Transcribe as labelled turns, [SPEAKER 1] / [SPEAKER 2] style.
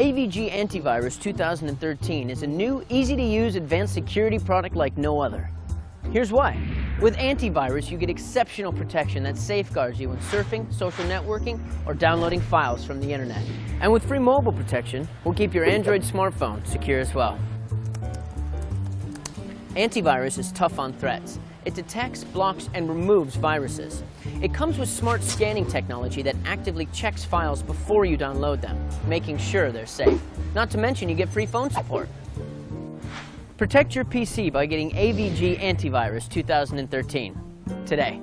[SPEAKER 1] AVG Antivirus 2013 is a new, easy-to-use advanced security product like no other. Here's why. With antivirus, you get exceptional protection that safeguards you when surfing, social networking, or downloading files from the internet. And with free mobile protection, we'll keep your Android smartphone secure as well. Antivirus is tough on threats. It detects, blocks, and removes viruses. It comes with smart scanning technology that actively checks files before you download them, making sure they're safe. Not to mention you get free phone support. Protect your PC by getting AVG Antivirus 2013 today.